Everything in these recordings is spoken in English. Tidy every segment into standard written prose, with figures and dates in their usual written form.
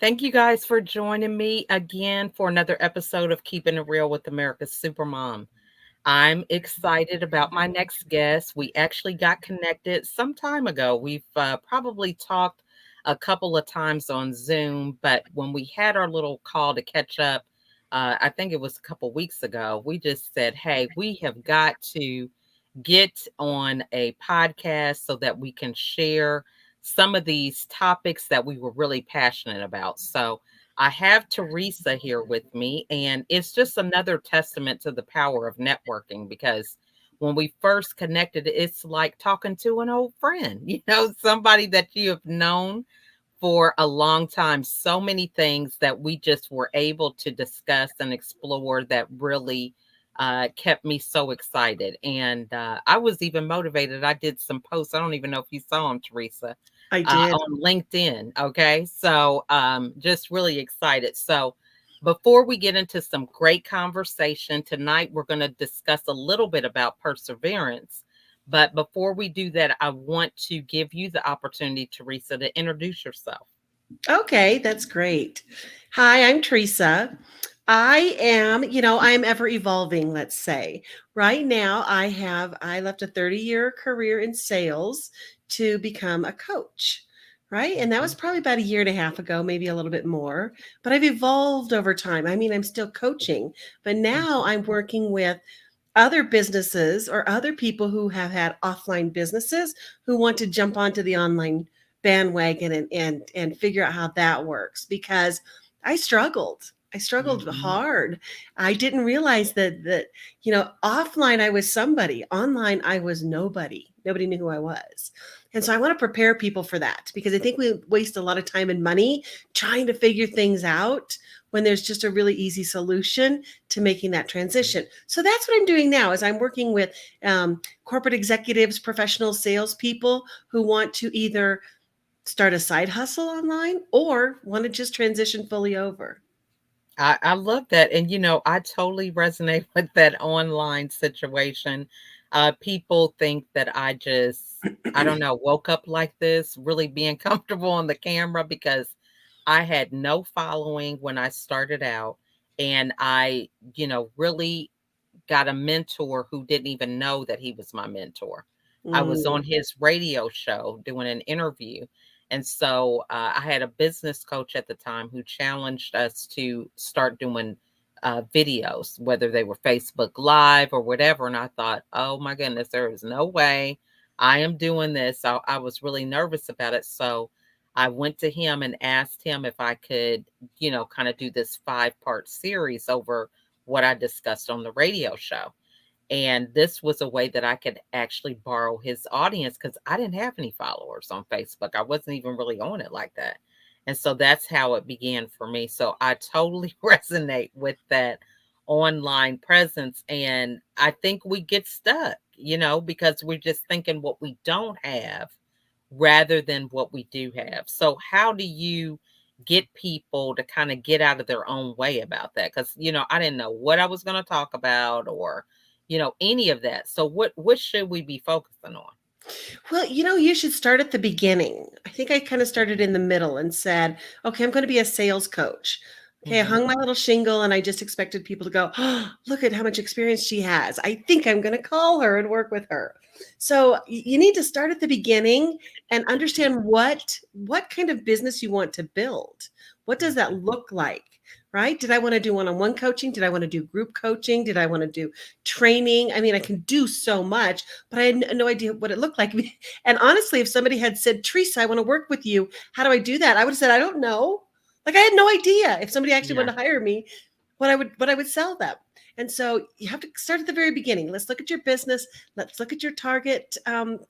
Thank you guys for joining me again for another episode of Keeping It Real with America's Supermom. I'm excited about my next guest. We actually got connected some time ago. We've probably talked a couple of times on Zoom, but when we had our little call to catch up, I think it was a couple weeks ago, we just said, hey, we have got to get on a podcast so that we can share some of these topics that we were really passionate about. So I have Theresa here with me, and it's just another testament to the power of networking because when we first connected, it's like talking to an old friend, somebody that you have known for a long time. So many things that we just were able to discuss and explore that really kept me so excited. And I was even motivated. I did some posts. I don't even know if you saw them, Teresa, I did. on LinkedIn. Okay. So just really excited. So before we get into some great conversation tonight, we're going to discuss a little bit about perseverance. But before we do that, I want to give you the opportunity, Teresa, to introduce yourself. Okay, that's great. Hi, I'm Teresa. I'm ever evolving, let's say. Right now, I left a 30-year career in sales to become a coach, right? And that was Mhm. probably about a year and a half ago, maybe a little bit more. But I've evolved over time. I mean, I'm still coaching, but now Mhm. I'm working with other businesses or other people who have had offline businesses who want to jump onto the online bandwagon and figure out how that works because I struggled Mhm. hard. I didn't realize that offline I was somebody, online I was nobody. Nobody knew who I was. And so I want to prepare people for that because I think we waste a lot of time and money trying to figure things out when there's just a really easy solution to making that transition. So that's what I'm doing now is I'm working with corporate executives, professional salespeople who want to either start a side hustle online or want to just transition fully over. I love that. And, I totally resonate with that online situation. People think that I don't know, woke up like this, really being comfortable on the camera because I had no following when I started out. And I, really got a mentor who didn't even know that he was my mentor. I was Mm, on his radio show doing an interview. And so I had a business coach at the time who challenged us to start doing videos, whether they were Facebook Live or whatever. And I thought, oh my goodness, there is no way I am doing this. So I was really nervous about it. So I went to him and asked him if I could, kind of do this 5-part series over what I discussed on the radio show. And this was a way that I could actually borrow his audience because I didn't have any followers on Facebook. I wasn't even really on it like that. And so that's how it began for me. So I totally resonate with that online presence. And I think we get stuck, because we're just thinking what we don't have rather than what we do have. So, how do you get people to kind of get out of their own way about that? Because I didn't know what I was going to talk about or any of that. So, what should we be focusing on? Well, you should start at the beginning. I think I kind of started in the middle and said, okay, I'm going to be a sales coach. Okay, I hung Hmm. my little shingle and I just expected people to go, oh, look at how much experience she has. I think I'm going to call her and work with her. So you need to start at the beginning and understand what kind of business you want to build. What does that look like? Right? Did I want to do one-on-one coaching? Did I want to do group coaching? Did I want to do training? I mean, I can do so much, but I had no idea what it looked like. And honestly, if somebody had said, Teresa, I want to work with you, how do I do that? I would have said, I don't know. Like I had no idea if somebody actually Yeah. wanted to hire me, what I would sell them. And so you have to start at the very beginning. Let's look at your business. Let's look at your target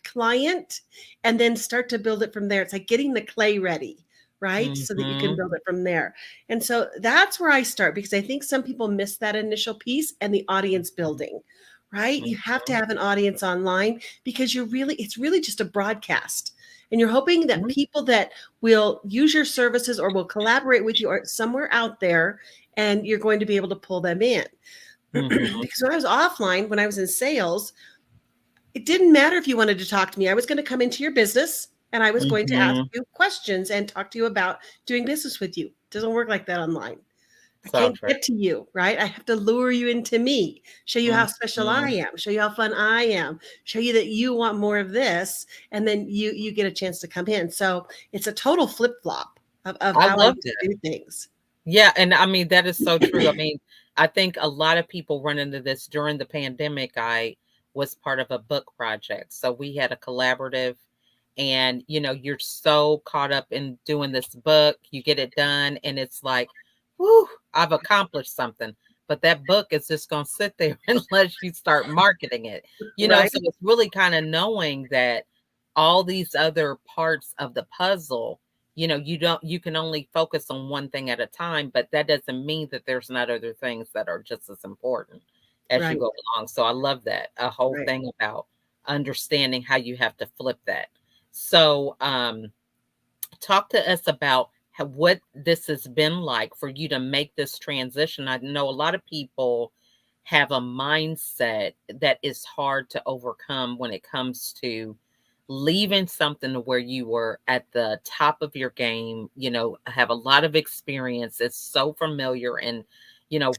client, and then start to build it from there. It's like getting the clay ready, right? So that you can Hmm. build it from there. And so that's where I start because I think some people miss that initial piece and the audience building, right? You have to Hmm. have an audience online because it's really just a broadcast. And you're hoping that people that will use your services or will collaborate with you are somewhere out there and you're going to be able to pull them in. Hmm. Because when I was offline, when I was in sales, it didn't matter if you wanted to talk to me. I was going to come into your business and I was going to ask Mhm. you questions and talk to you about doing business with you. It doesn't work like that online. I So can't true. get to you, right? I have to lure you into me, show you how special I Mhm. am, show you how fun I am, show you that you want more of this, and then you get a chance to come in. So it's a total flip flop of I how I love used that. to do things. Yeah, and I mean, that is so true. I mean, I think a lot of people run into this during the pandemic. I was part of a book project. So we had a collaborative, and you're so caught up in doing this book, you get it done, and it's like, whoo, I've accomplished something. But that book is just going to sit there unless you start marketing it. Right, So it's really kind of knowing that all these other parts of the puzzle, you can only focus on one thing at a time, but that doesn't mean that there's not other things that are just as important as you right, go along. So I love that, a whole right. thing about understanding how you have to flip that. So talk to us about what this has been like for you to make this transition. I know a lot of people have a mindset that is hard to overcome when it comes to leaving something to where you were at the top of your game, have a lot of experience, it's so familiar and,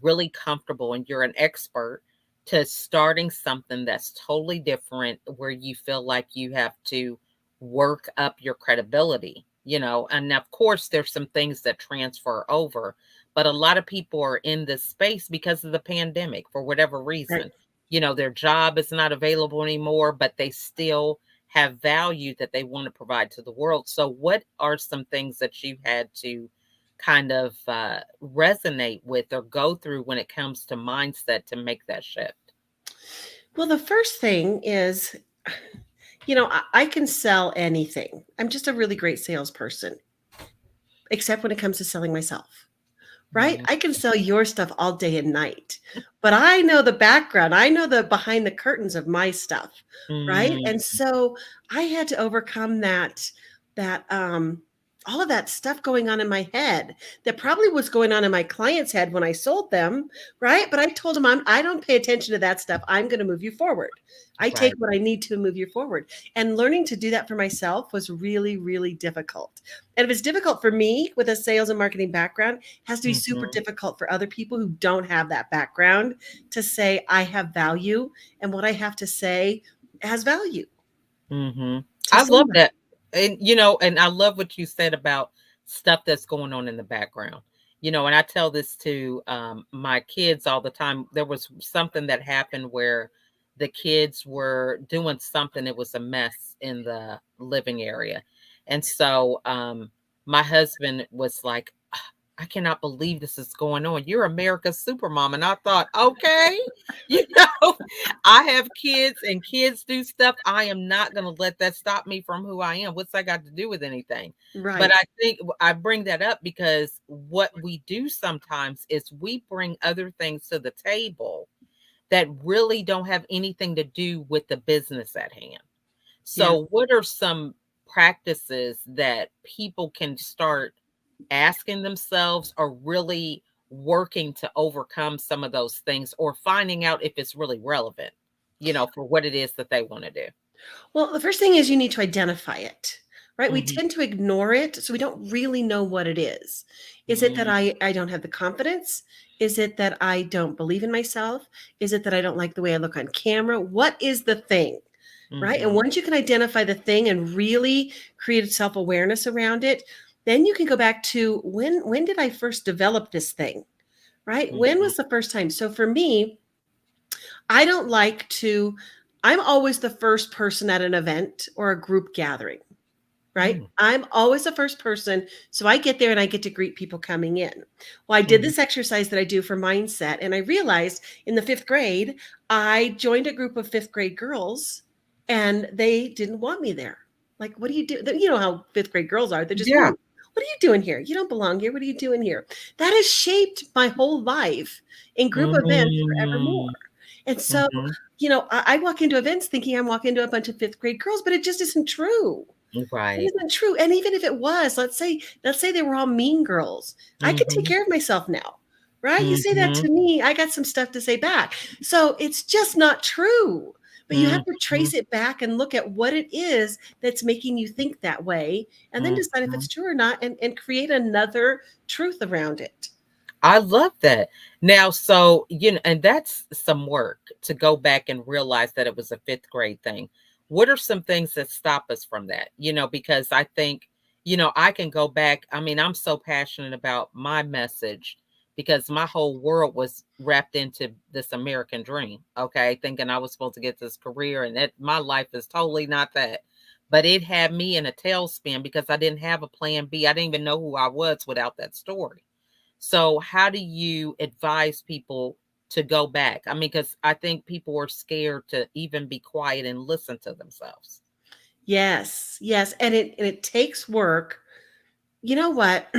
really comfortable, and you're an expert, to starting something that's totally different where you feel like you have to work up your credibility, and of course there's some things that transfer over, but a lot of people are in this space because of the pandemic for whatever Right. reason. Their job is not available anymore, but they still have value that they want to provide to the world. So what are some things that you had to kind of resonate with or go through when it comes to mindset to make that shift? Well, the first thing is, I can sell anything. I'm just a really great salesperson, except when it comes to selling myself. Right? Mm, I can sell your stuff all day and night, but I know the background. I know the behind the curtains of my stuff, right? mm, And so I had to overcome that all of that stuff going on in my head that probably was going on in my client's head when I sold them, right? But I told him I don't pay attention to that stuff. I'm going to move you forward. I take right. what I need to move you forward. And learning to do that for myself was really, really difficult. And if it's difficult for me with a sales and marketing background, has to be super Hmm. difficult for other people who don't have that background to say, I have value and what I have to say has value Hmm. to I love somebody. that. And, and I love what you said about stuff that's going on in the background. And I tell this to my kids all the time. There was something that happened where the kids were doing something, it was a mess in the living area. And so my husband was like, "Ah, I cannot believe this is going on. You're America's supermom." And I thought, okay, you know, I have kids and kids do stuff. I am not going to let that stop me from who I am. What's that got to do with anything? But Right. I think I bring that up because what we do sometimes is we bring other things to the table that really don't have anything to do with the business at hand. Yes. So, what are some practices that people can start asking themselves, or really working to overcome some of those things, or finding out if it's really relevant, for what it is that they want to do? Well, the first thing is you need to identify it, right? We Hmm. tend to ignore it, so we don't really know what it is. Is it that Hmm. I don't have the confidence? Is it that I don't believe in myself? Is it that I don't like the way I look on camera? What is the thing? Right? And Hmm. once you can identify the thing and really create self-awareness around it, then you can go back to when did I first develop this thing? Right? When Hmm. was the first time? So for me, I don't like to I'm always the first person at an event or a group gathering, right? Hmm. I'm always the first person. So I get there and I get to greet people coming in. Well, I did Hmm. this exercise that I do for mindset, and I realized in the fifth grade, I joined a group of fifth grade girls and they didn't want me there. Like, what do you do? You know how fifth grade girls are. They're just Yeah. mean. What are you doing here? You don't belong here. What are you doing here? That has shaped my whole life in group events forevermore. Mm. And so, Hmm. I walk into events thinking I'm walking into a bunch of fifth grade girls, but it just isn't true. It Right. isn't true. And even if it was, let's say they were all mean girls. I could take Hmm. care of myself now. Right? You say that Hmm. to me, I got some stuff to say back. So it's just not true. But you have to Mhm. trace it back and look at what it is that's making you think that way, and then decide if it's Mhm. true or not, and create another truth around it. I love that. Now, so, and that's some work to go back and realize that it was a fifth grade thing. What are some things that stop us from that? Because I think, I can go back. I mean, I'm so passionate about my message because my whole world was wrapped into this American dream. Okay. Thinking I was supposed to get this career, and that my life is totally not that. But it had me in a tailspin because I didn't have a plan B. I didn't even know who I was without that story. So, how do you advise people to go back? I mean, because I think people are scared to even be quiet and listen to themselves. Yes, yes, and it takes work. You know what?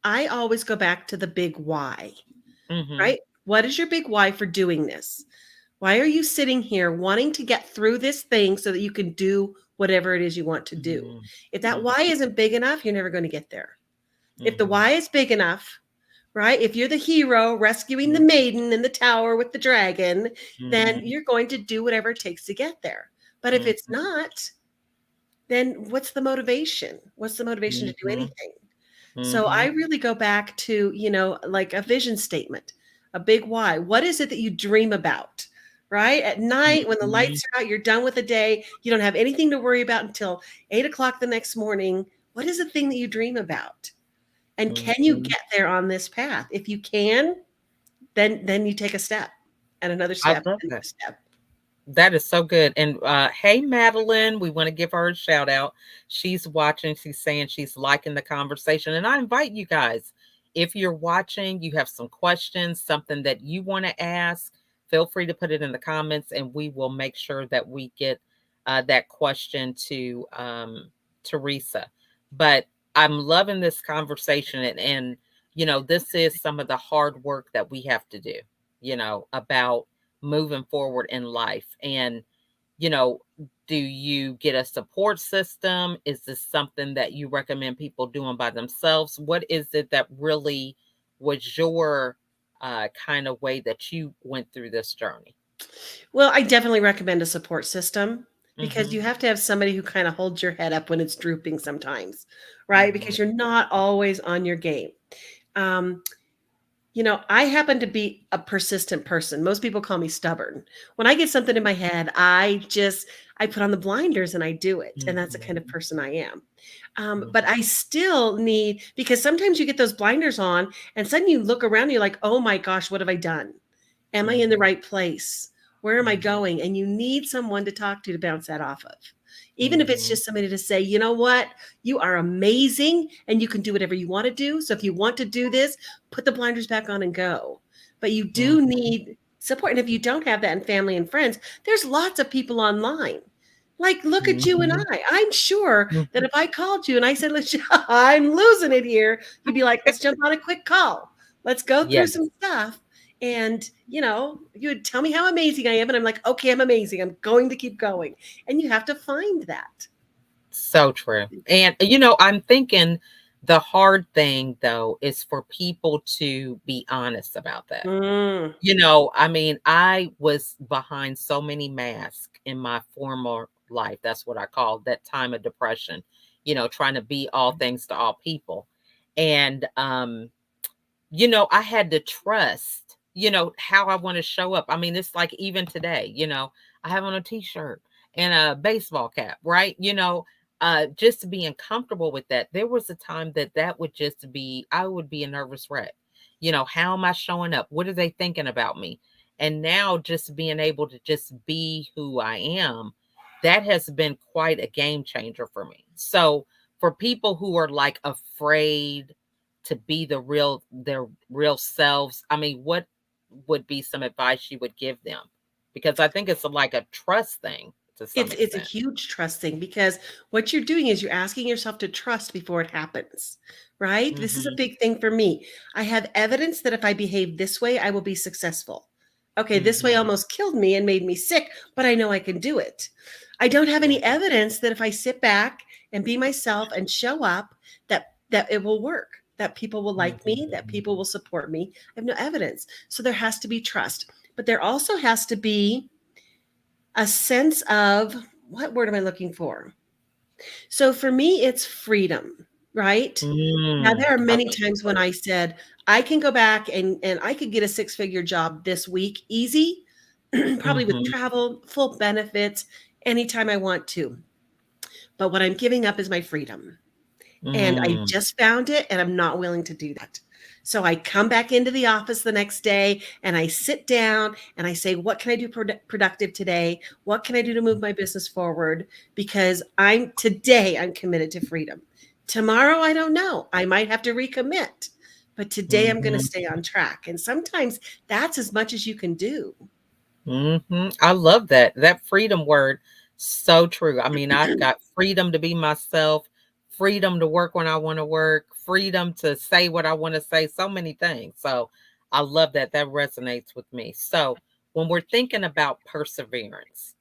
I always go back to the big why, Mhm. right? What is your big why for doing this? Why are you sitting here wanting to get through this thing so that you can do whatever it is you want to do? Mhm. If that Mhm. why isn't big enough, you're never going to get there. If the Mhm. why is big enough, right? If you're the hero rescuing the Mhm. maiden in the tower with the dragon, then Mhm. you're going to do whatever it takes to get there. But if it's Mhm. not, then what's the motivation? What's the motivation to do Mhm. anything? So I Mhm. really go back to, like a vision statement, a big why. What is it that you dream about? Right? At night, when the Mhm. lights are out, you're done with the day, you don't have anything to worry about until 8 o'clock the next morning. What is the thing that you dream about? And can you Mhm. get there on this path? If you can, then you take a step and another I step love and that. another step. That is so good. And hey, Madeline, we want to give her a shout out. She's watching. She's saying she's liking the conversation. And I invite you guys, if you're watching, you have some questions, something that you want to ask, feel free to put it in the comments, and we will make sure that we get that question to Theresa. But I'm loving this conversation. And this is some of the hard work that we have to do, about moving forward in life. And, you know, do you get a support system? Is this something that you recommend people doing by themselves? What is it that really was your kind of way that you went through this journey? Well, I definitely recommend a support system because Mm-hmm. you have to have somebody who kind of holds your head up when it's drooping sometimes, right? Mm-hmm. Because you're not always on your game. Um, I happen to be a persistent person. Most people call me stubborn. When I get something in my head, I put on the blinders and I do it. And that's the kind of Mm-hmm. person I am. But I still need, because sometimes you get those blinders on and suddenly you look around and you're like, oh my gosh, what have I done? Am I in the Mm-hmm. right place? Where am I Mm-hmm. going? And you need someone to talk to bounce that off of. Even if it's Mm-hmm. just somebody to say, you know what, you are amazing and you can do whatever you want to do. So if you want to do this, put the blinders back on and go. But you do need support. And if you don't have that in family and friends, there's lots of people online. Like, look at you and Mm-hmm. I. I'm sure that Mm-hmm. if I called you and I said, I'm losing it here, you'd be like, let's jump on a quick call. Let's go through Yes. some stuff. And, you would tell me how amazing I am. And I'm like, okay, I'm amazing. I'm going to keep going. And you have to find that. So true. And I'm thinking the hard thing though is for people to be honest about that. Mm, I mean, I was behind so many masks in my former life. That's what I call that time of depression, trying to be all things to all people. And I had to trust, how I want to show up. I mean, it's like even today, I have on a t-shirt and a baseball cap, right? Just being comfortable with that. There was a time that would just be, I would be a nervous wreck. How am I showing up? What are they thinking about me? And now just being able to just be who I am, that has been quite a game changer for me. So for people who are like afraid to be their real selves, I mean, what would be some advice you would give them? Because I think it's like a trust thing to some it's a extent. huge trust thing because what you're doing is you're asking yourself to trust before it happens, right? This is a Mhm. big thing for me. I have evidence that if I behave this way, I will be successful. Okay, this way Mhm. almost killed me and made me sick, but I know I can do it. I don't have True. any evidence that if I sit back and be myself and show up, that it will work, that people will like me, that Mhm. people will support me. I have no evidence. So there has to be trust. But there also has to be a sense of, what word am I looking for? So for me, it's freedom, right? Now, there are many Okay. times when I said, I can go back and I could get a six-figure job this week, easy, probably with Mhm. travel, full benefits, anytime I want to. But what I'm giving up is my freedom. And I Mm. just found it, and I'm not willing to do that. So I come back into the office the next day and I sit down and I say, what can I do productive today? What can I do to move my business forward? Because I'm committed to freedom. Tomorrow, I don't know. I might have to recommit, but today I'm going to Mhm. stay on track. And sometimes that's as much as you can do. I love that. That freedom word, so true. I mean, I've got freedom to be myself, freedom to work when I want to work, freedom to say what I want to say, so many things. So I love that. That resonates with me. So when we're thinking about perseverance,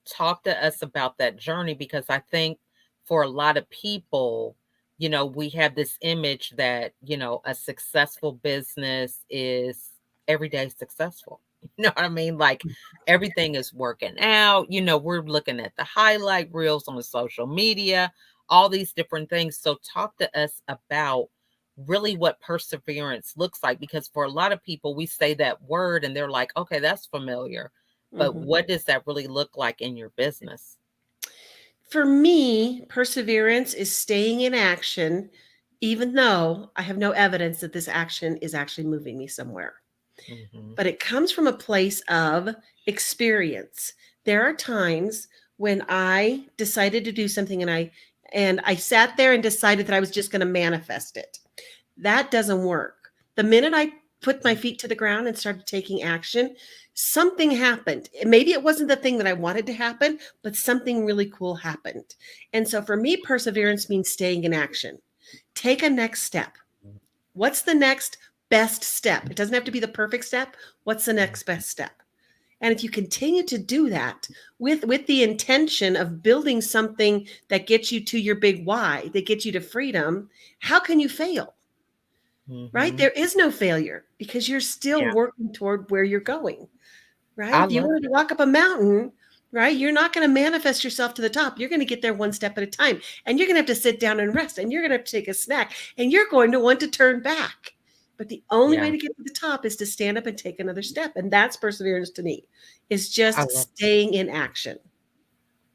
talk to us about that journey, because I think for a lot of people, we have this image that, a successful business is everyday successful. You know what I mean? Like everything is working out. We're looking at the highlight reels on social media, all these different things. So, talk to us about really what perseverance looks like, because for a lot of people, we say that word and they're like, okay, that's familiar. But Mhm. what does that really look like in your business? For me, perseverance is staying in action, even though I have no evidence that this action is actually moving me somewhere. Hmm. But it comes from a place of experience. There are times when I decided to do something and I sat there and decided that I was just going to manifest it. That doesn't work. The minute I put my feet to the ground and started taking action, something happened. Maybe it wasn't the thing that I wanted to happen, but something really cool happened. And so for me, perseverance means staying in action. Take a next step. What's the next best step? It doesn't have to be the perfect step. What's the next best step? And if you continue to do that with the intention of building something that gets you to your big why, that gets you to freedom, how can you fail? Right? Hmm. There is no failure because you're still Yeah, working toward where you're going. Right? I If you love wanted to that. walk up a mountain, right, you're not going to manifest yourself to the top. You're going to get there one step at a time. And you're going to have to sit down and rest. And you're going to have to take a snack. And you're going to want to turn back. But the only way Yeah, to get to the top is to stand up and take another step. And that's perseverance to me, is I just love staying in action.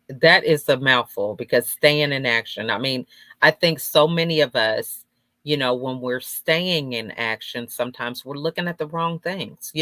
that is a mouthful, because staying in action. I mean, I think so many of us, when we're staying in action, sometimes we're looking at the wrong things.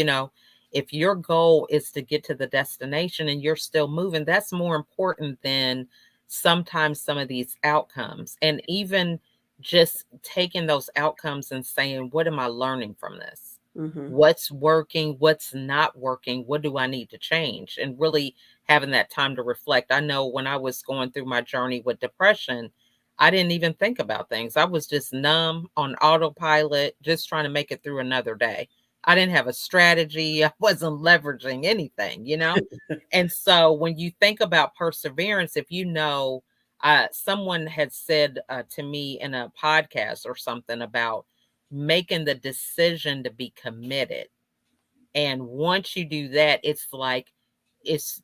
If your goal is to get to the destination and you're still moving, that's more important than sometimes some of these outcomes. And even just taking those outcomes and saying, what am I learning from this? Hmm. What's working? What's not working? What do I need to change? And really having that time to reflect. I know when I was going through my journey with depression, I didn't even think about things. I was just numb on autopilot, just trying to make it through another day. I didn't have a strategy. I wasn't leveraging anything. And so when you think about perseverance, if someone had said to me in a podcast or something about making the decision to be committed, and once you do that, it's like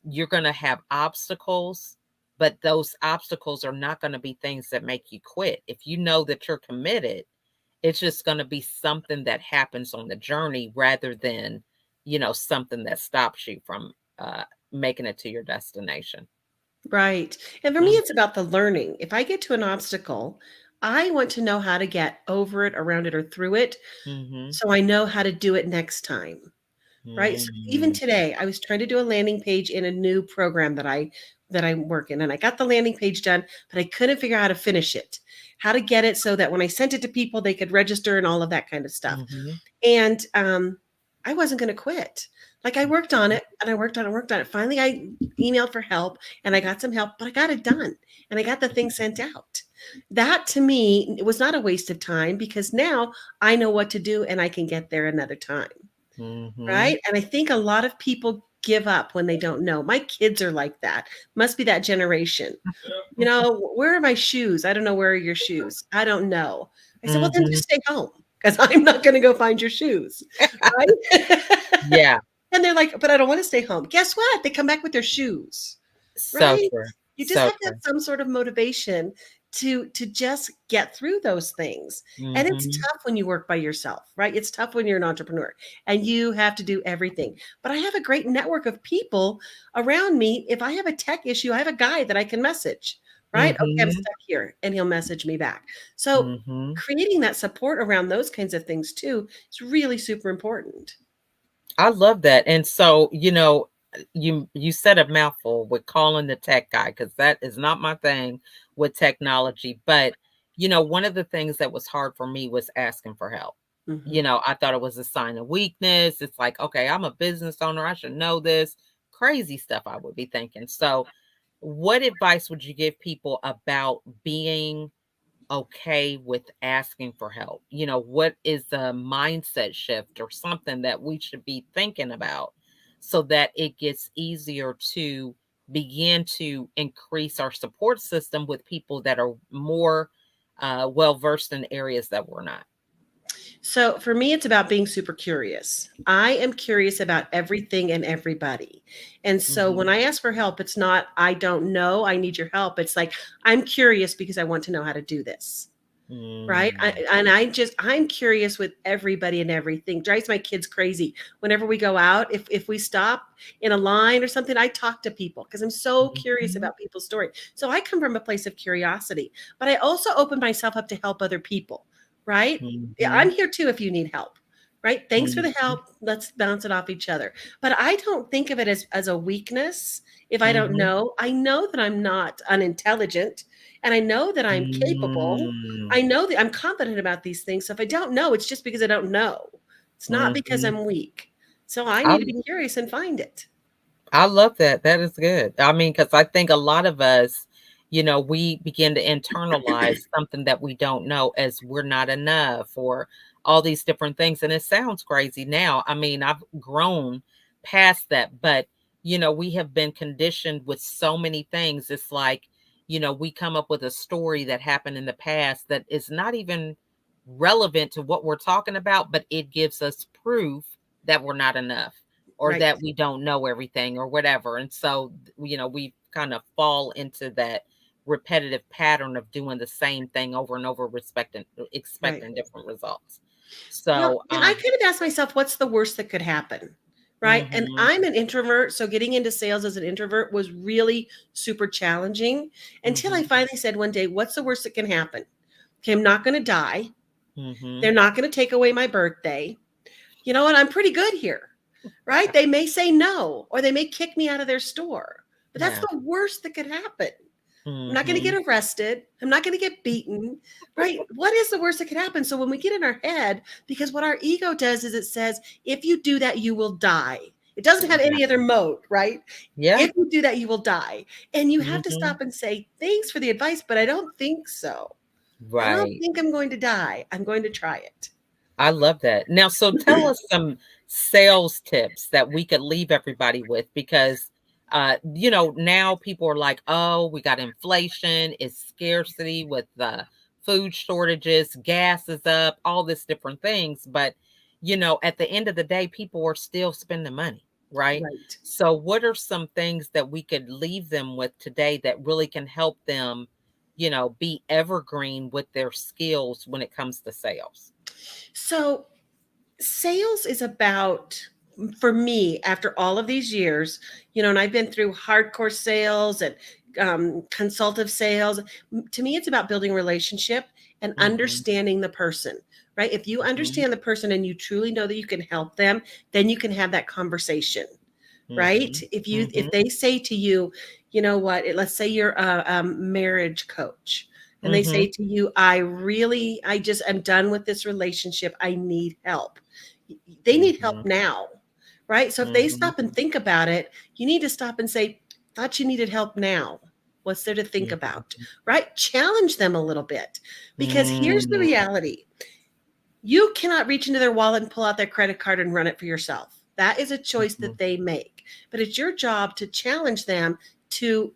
you're going to have obstacles, but those obstacles are not going to be things that make you quit. If you know that you're committed, it's just going to be something that happens on the journey rather than, something that stops you from making it to your destination. Right. And for me, Mm. it's about the learning. If I get to an obstacle, I want to know how to get over it, around it, or through it Mhm. so I know how to do it next time. Right? So even Mm. today, I was trying to do a landing page in a new program that I'm working, and I got the landing page done, but I couldn't figure out how to finish it, how to get it so that when I sent it to people, they could register and all of that kind of stuff. Mhm. And I wasn't going to quit. Like I worked on it and I worked on it, worked on it. Finally, I emailed for help and I got some help, but I got it done and I got the thing sent out. That to me was not a waste of time because now I know what to do and I can get there another time. Mhm. Right? And I think a lot of people give up when they don't know. My kids are like that. Must be that generation. Where are my shoes? I don't know. Where are your shoes? I don't know. I said, well, then Mhm. just stay home because I'm not going to go find your shoes. Right? Yeah. And they're like, but I don't want to stay home. Guess what? They come back with their shoes, So right? true. You just So have to have true. some sort of motivation to just get through those things. And it's Mhm. tough when you work by yourself, right? It's tough when you're an entrepreneur and you have to do everything. But I have a great network of people around me. If I have a tech issue, I have a guy that I can message, right? Okay, I'm Mhm. stuck here, and he'll message me back. So Mhm. creating that support around those kinds of things too is really super important. I love that. And so, you said a mouthful with calling the tech guy because that is not my thing with technology. But one of the things that was hard for me was asking for help. Mhm. I thought it was a sign of weakness. It's like, okay, I'm a business owner. I should know this. Crazy stuff I would be thinking. So, what advice would you give people about being okay with asking for help? What is a mindset shift or something that we should be thinking about so that it gets easier to begin to increase our support system with people that are more well versed in areas that we're not? So for me, it's about being super curious. I am curious about everything and everybody. And so when Hmm. I ask for help, it's not, I don't know, I need your help. It's like, I'm curious because I want to know how to do this. Right. Mm. I'm curious with everybody and everything. Drives my kids crazy. Whenever we go out, if we stop in a line or something, I talk to people because I'm so curious Mhm. about people's story. So I come from a place of curiosity, but I also open myself up to help other people. Right. Yeah, I'm Mhm. here too if you need help. Right. Thanks for the Mhm. help. Let's bounce it off each other. But I don't think of it as a weakness. If I don't Mhm. know, I know that I'm not unintelligent and I know that I'm capable. Mm. I know that I'm confident about these things. So if I don't know, it's just because I don't know. It's not because Mhm. I'm weak. So I I need to be curious and find it. I love that. That is good. I mean, because I think a lot of us, we begin to internalize something that we don't know as we're not enough or all these different things. And it sounds crazy now. I mean, I've grown past that, but, we have been conditioned with so many things. It's like, we come up with a story that happened in the past that is not even relevant to what we're talking about, but it gives us proof that we're not enough or Right. that we don't know everything or whatever. And so, we kind of fall into that repetitive pattern of doing the same thing over and over, Right. expecting different results. Well, So, and I kind of asked myself, what's the worst that could happen? Right. And mhm, I'm an introvert. So getting into sales as an introvert was really super challenging until I mhm, finally said one day, what's the worst that can happen? Okay, I'm not going to die. They're mhm, not going to take away my birthday. You know what? I'm pretty good here, right? They may say no, or they may kick me out of their store, but that's yeah, the worst that could happen. I'm not going to mhm, get arrested. I'm not going to get beaten, right? What is the worst that could happen? So when we get in our head, because what our ego does is it says, if you do that, you will die. It doesn't have yeah, any other mode, right? yeah, If you do that, you will die. And you have to mhm, stop and say, thanks for the advice, but I don't think so. I don't right. think I'm going to die. I'm going to try it. I love that. Now, so tell us some sales tips that we could leave everybody with because now people are like, "Oh, we got inflation, it's scarcity with the food shortages, gas is up, all this different things." But, at the end of the day, people are still spending money, right? Right. So, what are some things that we could leave them with today that really can help them, be evergreen with their skills when it comes to sales? So sales is about, for me, after all of these years, and I've been through hardcore sales and consultative sales. To me, it's about building relationship and Mhm. understanding the person, right? If you Mhm. understand the person and you truly know that you can help them, then you can have that conversation, right? Mhm. If Mhm. they say to you, you know what, let's say you're a marriage coach, and they say Mhm. to you, I just am done with this relationship, I need help. They need help Mhm. now, right? So if they Mhm. stop and think about it, you need to stop and say, thought you needed help now. What's there to think about, Mhm. right? Challenge them a little bit, because here's the Mm. reality: you cannot reach into their wallet and pull out their credit card and run it for yourself. That is a choice Mhm. that they make. But it's your job to challenge them to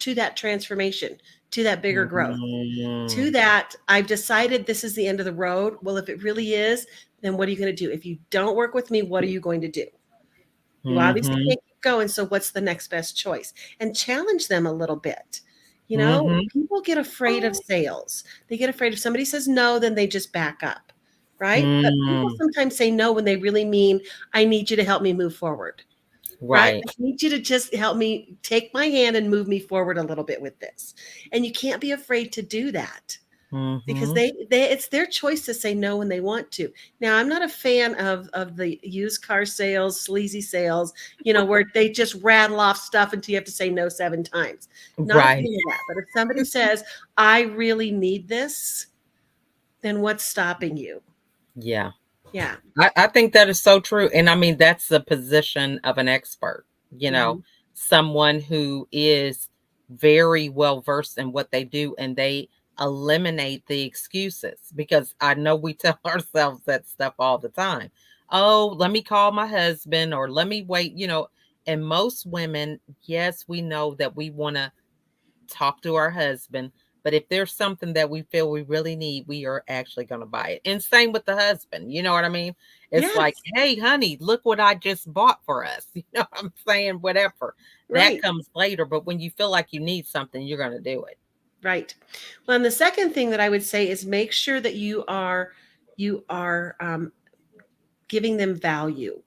to that transformation, to that bigger growth, to Mm. that I've decided this is the end of the road. Well, if it really is, then what are you going to do? If you don't work with me, what are you going to do? You obviously Mhm. can't keep going. So what's the next best choice? And challenge them a little bit. Mhm. People get afraid of sales. They get afraid if somebody says no, then they just back up, right? But people Mm. sometimes say no when they really mean, I need you to help me move forward, right? Right. I need you to just help me take my hand and move me forward a little bit with this. And you can't be afraid to do that because Mhm. they it's their choice to say no when they want to. Now, I'm not a fan of the used car sales, sleazy sales, where they just rattle off stuff until you have to say no 7 times. Not a Right. fan of that. But if somebody says, I really need this, then what's stopping you? Yeah. Yeah. I think that is so true. And I mean, that's the position of an expert, you know, Mhm. someone who is very well versed in what they do and they eliminate the excuses because I know we tell ourselves that stuff all the time. Oh, let me call my husband or let me wait, And most women, yes, we know that we want to talk to our husband. But if there's something that we feel we really need, we are actually going to buy it. And same with the husband. You know what I mean? It's like, Yes. hey, honey, look what I just bought for us. You know what I'm saying? Whatever. That Right. comes later. But when you feel like you need something, you're going to do it. Right. Well, and the second thing that I would say is make sure that you are giving them value.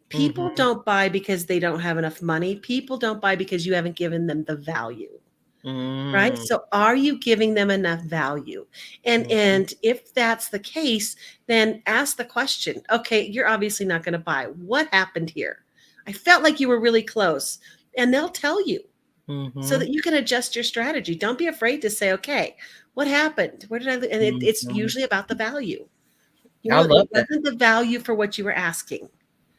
People Mm-hmm. don't buy because they don't have enough money. People don't buy because you haven't given them the value. Right? Mm-hmm. So are you giving them enough value? And if that's the case, then ask the question. Okay, you're obviously not going to buy. What happened here? I felt like you were really close. And they'll tell you so Mm-hmm. that you can adjust your strategy. Don't be afraid to say, okay, what happened? Where did I and it's Mm-hmm. usually about the value. I It love that. wasn't the value for what you were asking.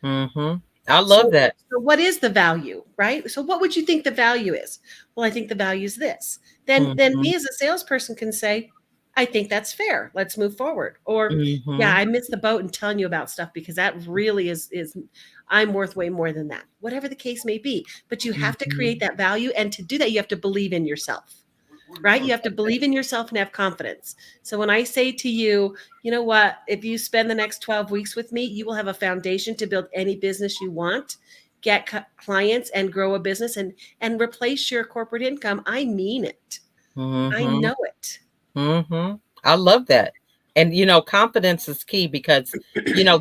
Mm-hmm. I love So, that. so what is the value, right? So what would you think the value is? Well, I think the value is this. Then Mm-hmm. me as a salesperson can say, I think that's fair. Let's move forward. Or yeah, Mm-hmm. I missed the boat in telling you about stuff because that really is I'm worth way more than that. Whatever the case may be. But you have to Mm-hmm. create that value. And to do that, you have to believe in yourself, right? You have to believe in yourself and have confidence. So when I say to you, you know what, if you spend the next 12 weeks with me, you will have a foundation to build any business you want, get clients and grow a business and replace your corporate income. I mean it. I Mm-hmm. know it. Mhm. I love that. And, confidence is key because,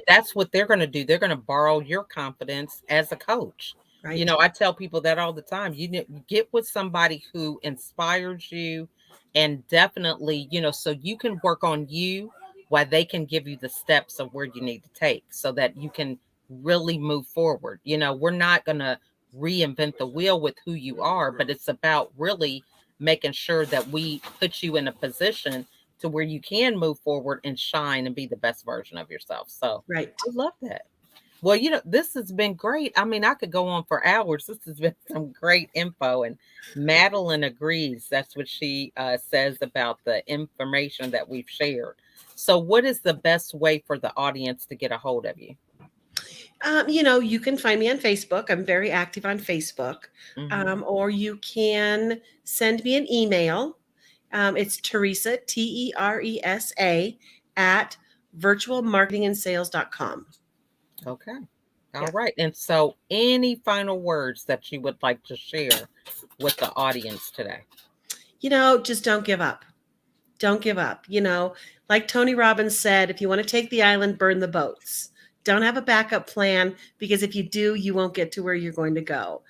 that's what they're gonna do. They're gonna borrow your confidence as a coach. Right. I tell people that all the time. You get with somebody who inspires you and definitely, so you can work on you while they can give you the steps of where you need to take so that you can really move forward. We're not gonna reinvent the wheel with who you are, but it's about really making sure that we put you in a position to where you can move forward and shine and be the best version of yourself. So Right. I love that. Well, this has been great. I mean, I could go on for hours. This has been some great info. And Madeline agrees. That's what she says about the information that we've shared. So, what is the best way for the audience to get a hold of you? You can find me on Facebook. I'm very active on Facebook. Hmm. Or you can send me an email. It's Teresa, Teresa, at virtualmarketingandsales.com. Okay. Yeah. All right. And so, any final words that you would like to share with the audience today? Just don't give up. Don't give up. Like Tony Robbins said, if you want to take the island, burn the boats. Don't have a backup plan because if you do, you won't get to where you're going to go.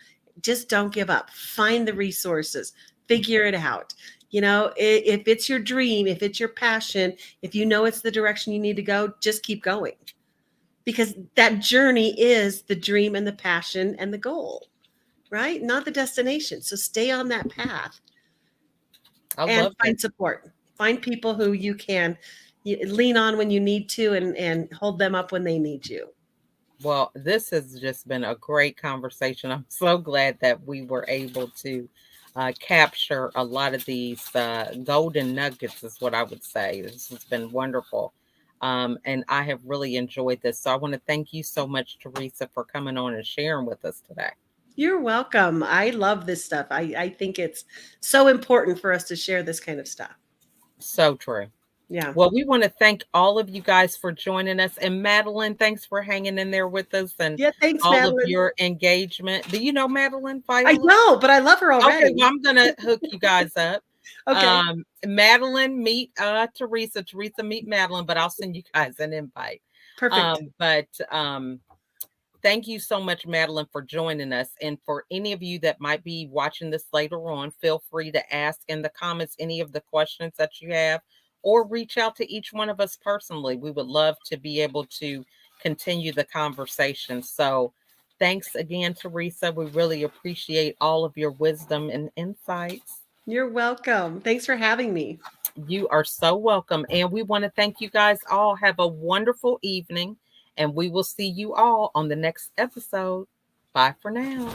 Just don't give up. Find the resources, figure it out. If it's your dream, if it's your passion, if you know it's the direction you need to go, just keep going because that journey is the dream and the passion and the goal, right? Not the destination. So stay on that path I and love that. find support. Find people who you can lean on when you need to and hold them up when they need you. Well, this has just been a great conversation. I'm so glad that we were able to capture a lot of these golden nuggets, is what I would say. This has been wonderful. And I have really enjoyed this. So I want to thank you so much, Teresa, for coming on and sharing with us today. You're welcome. I love this stuff. I, I think it's so important for us to share this kind of stuff. So true. Yeah. Well, we want to thank all of you guys for joining us. And Madeline, thanks for hanging in there with us and Yeah. Thanks, all of Madeline. your engagement. Do you know Madeline I Viola? know, but I love her Okay, already. well, I'm gonna hook you guys up. Okay. Madeline, meet Theresa. Theresa, meet Madeline, but I'll send you guys an invite. Perfect. But thank you so much, Madeline, for joining us. And for any of you that might be watching this later on, feel free to ask in the comments any of the questions that you have, or reach out to each one of us personally. We would love to be able to continue the conversation. So thanks again, Theresa. We really appreciate all of your wisdom and insights. You're welcome. Thanks for having me. You are so welcome. And we want to thank you guys all. Have a wonderful evening. And we will see you all on the next episode. Bye for now.